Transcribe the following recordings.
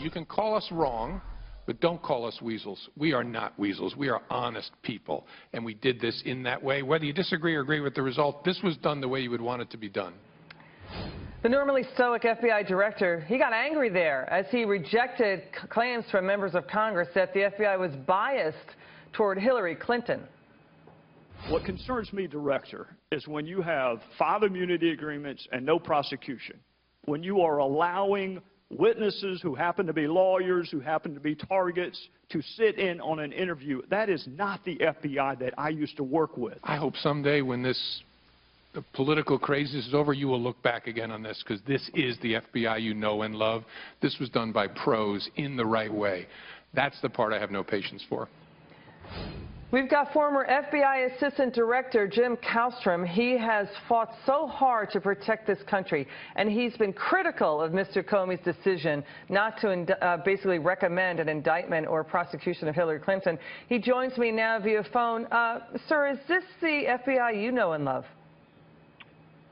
You can call us wrong, but don't call us weasels. We are not weasels. We are honest people, and we did this in that way. Whether you disagree or agree with the result, this was done the way you would want it to be done. The normally stoic FBI director, he got angry there as he rejected claims from members of Congress that the FBI was biased toward Hillary Clinton. What concerns me, Director, is when you have 5 immunity agreements and no prosecution, when you are allowing witnesses who happen to be lawyers, who happen to be targets, to sit in on an interview. That is not the FBI that I used to work with. I hope someday when the political craze is over, you will look back again on this, because this is the FBI you know and love. This was done by pros in the right way. That's the part I have no patience for. We've got former FBI Assistant Director Jim Kallstrom. He has fought so hard to protect this country, and he's been critical of Mr. Comey's decision not to basically recommend an indictment or prosecution of Hillary Clinton. He joins me now via phone. Sir, is this the FBI you know and love?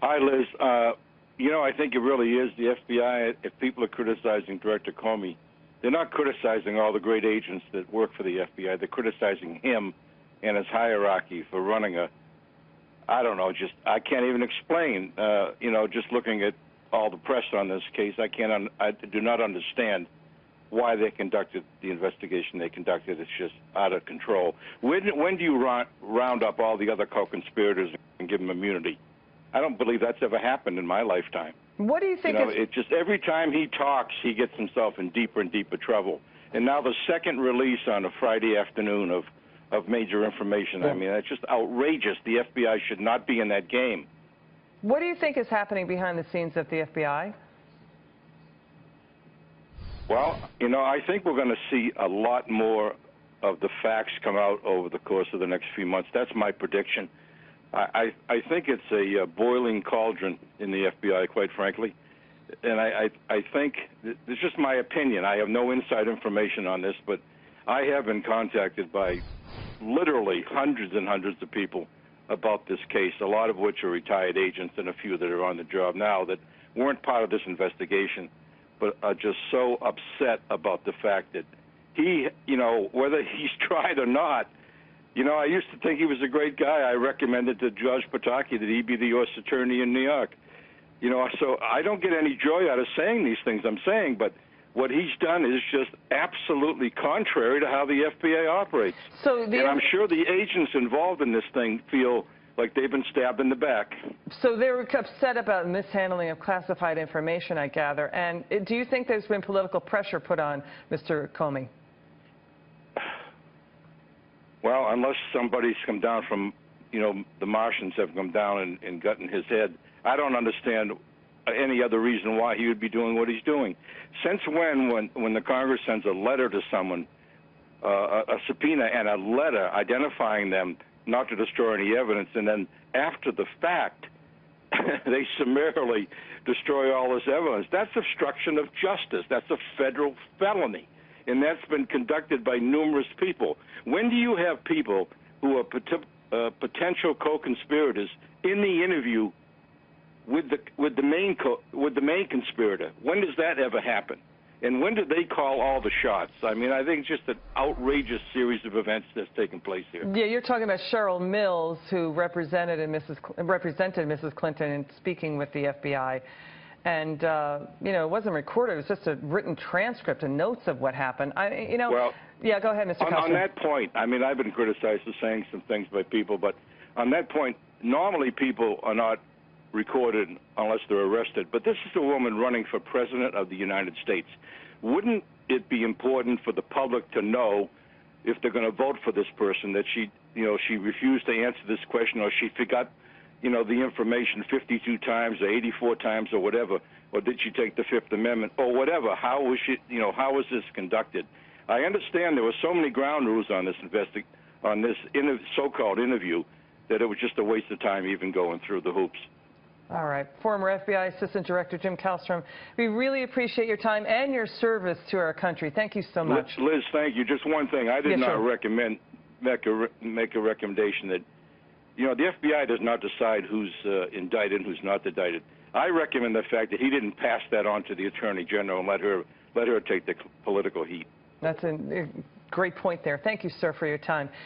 Hi, Liz. You know, I think it really is the FBI. If people are criticizing Director Comey, they're not criticizing all the great agents that work for the FBI. They're criticizing him and his hierarchy for running I don't know, I can't even explain, you know, just looking at all the press on this case, I do not understand why they conducted the investigation they conducted. It's just out of control. When do you round up all the other co-conspirators and give them immunity? I don't believe that's ever happened in my lifetime. What do you think? You know, it just every time he talks, he gets himself in deeper and deeper trouble. And now the second release on a Friday afternoon of major information. I mean, it's just outrageous. The FBI should not be in that game. What do you think is happening behind the scenes at the FBI? Well, you know, I think we're going to see a lot more of the facts come out over the course of the next few months. That's my prediction. I think it's a boiling cauldron in the FBI, quite frankly. And I think, it's just my opinion. I have no inside information on this, but I have been contacted by literally hundreds and hundreds of people about this case, a lot of which are retired agents and a few that are on the job now that weren't part of this investigation, but are just so upset about the fact that he, you know, whether he's tried or not, you know, I used to think he was a great guy. I recommended to Judge Pataki that he be the U.S. Attorney in New York. You know, so I don't get any joy out of saying these things I'm saying, but what he's done is just absolutely contrary to how the FBI operates. And I'm sure the agents involved in this thing feel like they've been stabbed in the back. So they were upset about mishandling of classified information, I gather. And do you think there's been political pressure put on Mr. Comey? Well, unless somebody's come down from, you know, the Martians have come down and gotten his head, I don't understand any other reason why he would be doing what he's doing. Since when the Congress sends a letter to someone, a subpoena and a letter identifying them not to destroy any evidence, and then after the fact, they summarily destroy all this evidence, that's obstruction of justice. That's a federal felony, and that's been conducted by numerous people. When do you have people who are potential co-conspirators in the interview with the main conspirator? When does that ever happen? And when did they call all the shots? I mean, I think it's just an outrageous series of events that's taken place here. Yeah, you're talking about Cheryl Mills, who represented Mrs. Clinton in speaking with the FBI. And, you know, it wasn't recorded. It was just a written transcript and notes of what happened. Well, yeah, go ahead, Mr. Kallstrom. On that point, I mean, I've been criticized for saying some things by people, but on that point, normally people are not recorded unless they're arrested. But this is a woman running for president of the United States. Wouldn't it be important for the public to know, if they're going to vote for this person, that she refused to answer this question, or she forgot, you know, the information 52 times or 84 times or whatever, or did she take the Fifth Amendment or whatever? How was she, you know, how was this conducted? I understand there were so many ground rules on this so-called interview that it was just a waste of time even going through the hoops. All right. Former FBI Assistant Director Jim Kallstrom, we really appreciate your time and your service to our country. Thank you so much. Liz, thank you. Just one thing. I did not make a recommendation that, you know, the FBI does not decide who's indicted and who's not indicted. I recommend the fact that he didn't pass that on to the Attorney General and let her let her take the political heat. That's a great point there. Thank you, sir, for your time.